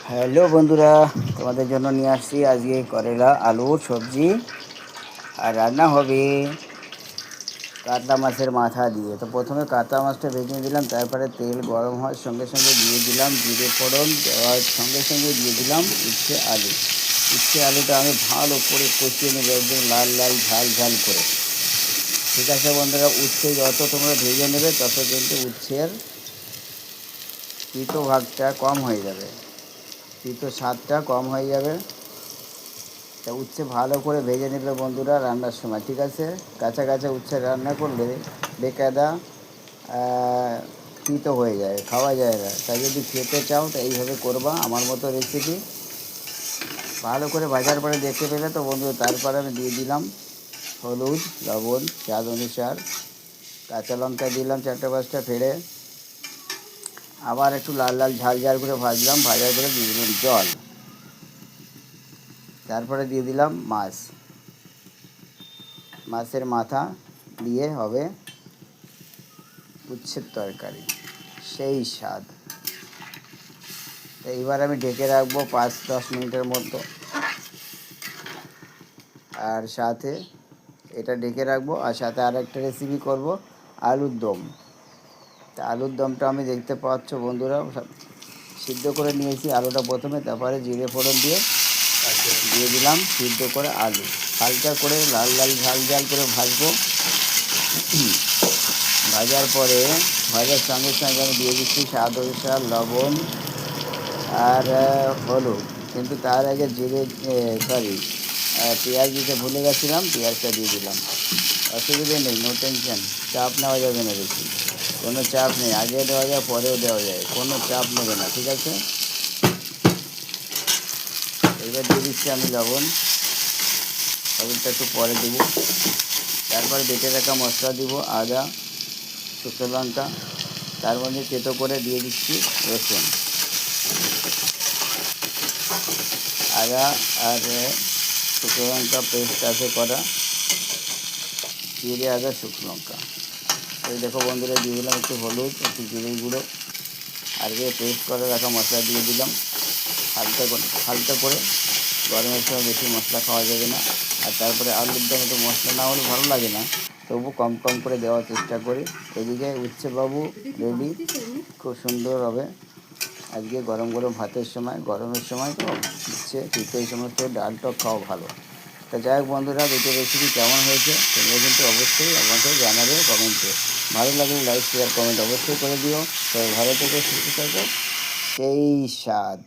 Hello বন্ধুরা, তোমাদের জন্য নিয়ে আসছি আজকে করলা আলুর সবজি। আর রান্না হবে কাতলা মাছের মাথা দিয়ে। তো প্রথমে কাতলা মাছটা ভেজে দিলাম, তারপরে তেল গরম হওয়ার সঙ্গে সঙ্গে দিয়ে দিলাম জিরে ফোড়ন, দেওয়ার সঙ্গে সঙ্গে দিয়ে দিলাম আলুটা আমি ভালো করে কষিয়ে নেব, একদম লাল লাল ঝাল ঝাল করে। ঠিক আছে বন্ধুরা, উচ্ছে যত তোমরা ভেজে নেবে তত কিন্তু উচ্ছের তিতো ভাগটা কম হয়ে যাবে, তিতো স্বাদটা কম হয়ে যাবে। তা উচ্ছে ভালো করে ভেজে নেবে বন্ধুরা রান্নার সময়। ঠিক আছে, কাঁচা কাঁচা উচ্ছে রান্না করলে বেকায়দা তিতো হয়ে যায়, খাওয়া যায় না। তাই যদি খেতে চাও তো এইভাবে করবা, আমার মতো রেসিপি। ভালো করে ভাজার পরে দেখতে পেলে তো বন্ধু, তারপরে আমি দিয়ে দিলাম হলুদ, লবণ স্বাদ অনুসার, কাঁচা লঙ্কা দিলাম 4-5টা ফেড়ে। আবার একটু লাল লাল ঝাল ঝাল করে ভাজলাম, ভাজার পরে দিয়ে দিলাম জল, তারপরে দিয়ে দিলাম মাছের মাথা দিয়ে হবে উচ্ছের তরকারি, সেই স্বাদ। এইবার আমি ঢেকে রাখবো 5-10 মিনিটের মতো। আর সাথে এটা ঢেকে রাখবো, আর সাথে আর একটা রেসিপি করব, আলুর দম। তা আলুর দমটা আমি দেখতে পাচ্ছ বন্ধুরা, সিদ্ধ করে নিয়েছি আলুটা প্রথমে, তারপরে জিরে ফোড়ন দিয়ে দিয়ে দিলাম সিদ্ধ করে আলু। হালকা করে লাল লাল ঝাল ঝাল করে ভাজবো। ভাজার পরে ভাজার সঙ্গে সঙ্গে আমি দিয়ে দিচ্ছি স্বাদ অনুসার লবণ আর হলুদ। কিন্তু তার আগে পেঁয়াজ দিতে ভুলে গেছিলাম, পেঁয়াজটা দিয়ে দিলাম। অসুবিধে নেই, নো টেনশন, চাপ নেওয়া যাবে না বেশি, কোনো চাপ নেই। আগে দেওয়া যায়, পরেও দেওয়া যায়, কোনো চাপ নেবে না। ঠিক আছে, এবার দিয়ে দিচ্ছি আমি লবণটা একটু পরে দেবো। তারপরে বেটে রাখা মশলা দিব, আদা, শুকনো লঙ্কা, তার মধ্যে থেতো করে দিয়ে দিচ্ছি রসুন, আদা আর শুকনো লঙ্কা পেস্ট আছে করা, জিরে আদা শুকনো লঙ্কা। এই দেখো বন্ধুরা, দিয়ে দিলাম একটু হলুদ, একটু জিরে গুঁড়ো, আর পেস্ট করে রাখা মশলা দিয়ে দিলাম হালকা করে। গরমের সময় বেশি মশলা খাওয়া যাবে না। আর তারপরে আলুর দম একটু মশলা না হলে ভালো লাগে না, তবু কম কম করে দেওয়ার চেষ্টা করি। এদিকে উচ্ছে বাবু রেডি, খুব সুন্দর হবে আজকে গরম গরম ভাতের সময়। গরমের সময় তো উচ্ছে তিতো এই সমস্ত ডাল টক খাওয়া ভালো। তা যাই হোক বন্ধুরা, দুটো রেসিপি কেমন হয়েছে তোমরা কিন্তু অবশ্যই আমাকে জানাবে কমেন্টে। ভালো লাগলে লাইক শেয়ার কমেন্ট অবশ্যই করে দিও। তবে ভালো থেকে সুস্থ থাকো, সেই স্বাদ।